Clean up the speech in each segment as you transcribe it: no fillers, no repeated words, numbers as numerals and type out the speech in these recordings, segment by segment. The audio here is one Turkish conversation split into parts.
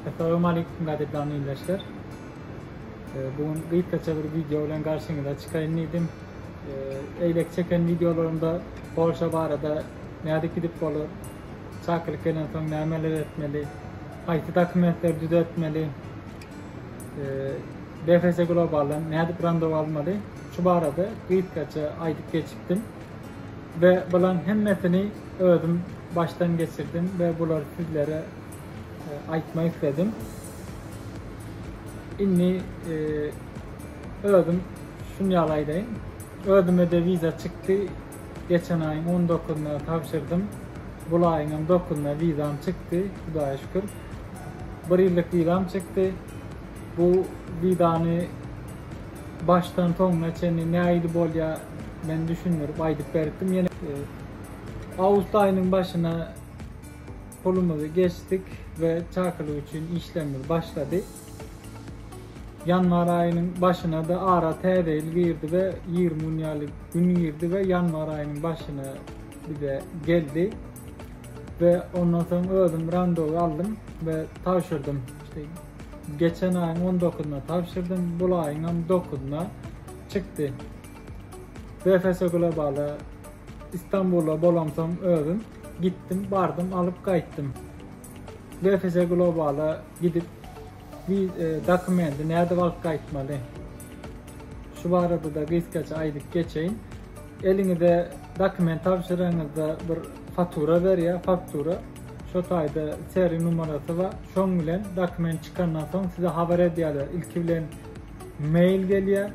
Assalamu alaikum qadirli izləyicilər. Bugün qıyıqaça bir video ilə qarşınıza çıxayım idim. Eylek çəkən videolarımda Porsche barədə nədə gidib olur, çakılıq gələn son nəmələr etməli, IT dokumentlər düzəltməli, BFS Global'dan nədə randevu almalı, şu barədə qıyıqaça aydıp geçiptim. Ve bunların həmməsini özüm baştan geçirdim ve bunları sizlere aytmak istedim. İnni özüm şunu yalaylayım. Özüme de viza çıktı. Geçen ayın 19'unda tavşırdım. Bu ayın 9'unda vizam çıktı. Hudaya şükür. Bir yıllık vizam çıktı. Bu vizanı baştan sonuna çeni ne aydı bol ya ben düşünmüyorum. Aydıp verdim. Yine Ağustos ayının başına kolumuzu geçtik ve Çakılı için işlemler başladı. Yanvar ayının başına da ara TR'li girdi ve 20 günü girdi ve yanvar ayının başına bir de geldi. Ve ondan sonra öldüm, randevu aldım ve tavşırdım. İşte geçen ayın 19'una tavşırdım, bu ayın 9'una çıktı. BFS Global'a İstanbul'a bolamsam öldüm. Gittim, vardım, alıp kayıttım. BFS Global'a gidip bir dokumenti nerede alıp kayıtmalı. Şu arada da kıskaç aylık geçeyim. Elinizde dokument tavşırığınızda bir fatura ver ya, fatura. Şu ayda seri numarası var. Şun bilen dokument çıkandan sonra size haber ediyorlar. İlk bilen mail geliyor.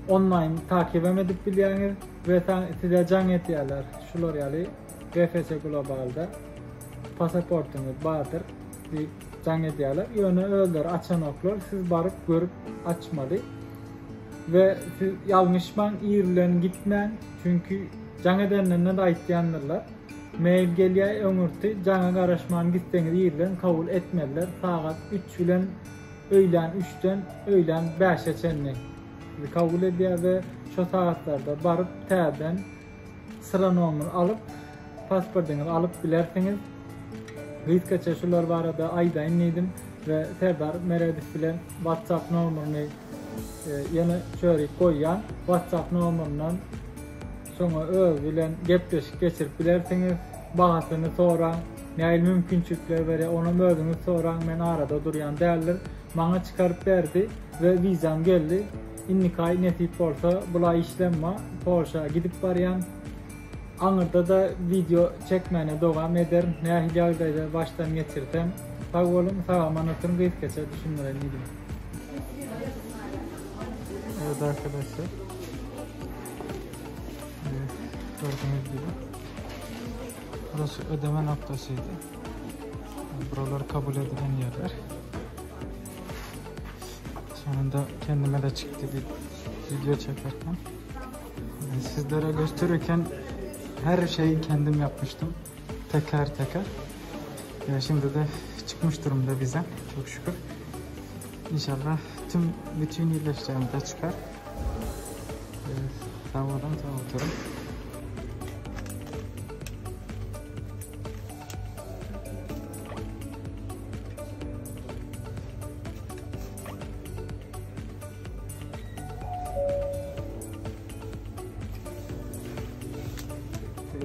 Online takip edip biliyorsunuz ve size can ediyorlar. Şular yani BFS Global'da pasaportunuz vardır. Bir can ediyorlar. Yönü öldür açan oklar. Siz barıp görüp açmalı. Ve siz yanlışman iyilen gitmeyin. Çünkü can edenlerine de aytlayanırlar. Mail geliyor ömürtü. Can'a karışman gitseniz iyilen kabul etmediler. Saat 3 ile öğlen 3'ten öğlen 5'e çenli kabul ediyor ve şu saatlerde barıp terden sıra numara alıp pasportunuzu alıp bilersiniz. Kıyıqaça şular var da ayda inliydim ve terdar meredis bilen WhatsApp numarını yine şöyle koyan WhatsApp numarından sonra öz bilen gepleşik geçirip bilersiniz. Bahasını soran, ne mümkünçükler vere onun özünü soran ben arada duruyan değerler bana çıkarıp verdi ve vizam geldi. İnnikay netip olsa bulay işlenme Porsche'a gidip barayan anırda da video çekmene devam ederim. Ne ihtiyacıyla baştan geçirdim. Sağ olun, sağ amanatın kıyıqaça düşünmelerini idim. Evet arkadaşlar. Gördüğünüz gibi. Burası ödeme noktasıydı. Buralar kabul edilen yerler. Sonunda kendime de çıktı bir video çekerken. Sizlere gösterirken her şeyi kendim yapmıştım. Teker teker. Şimdi de çıkmış durumda bize. Çok şükür. İnşallah bütün iyileşeceğim de çıkar. Sağ olun, sağ olun.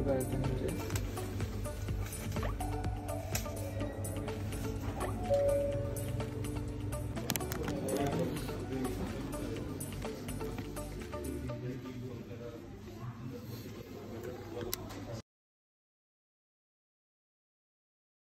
Gördüğünüz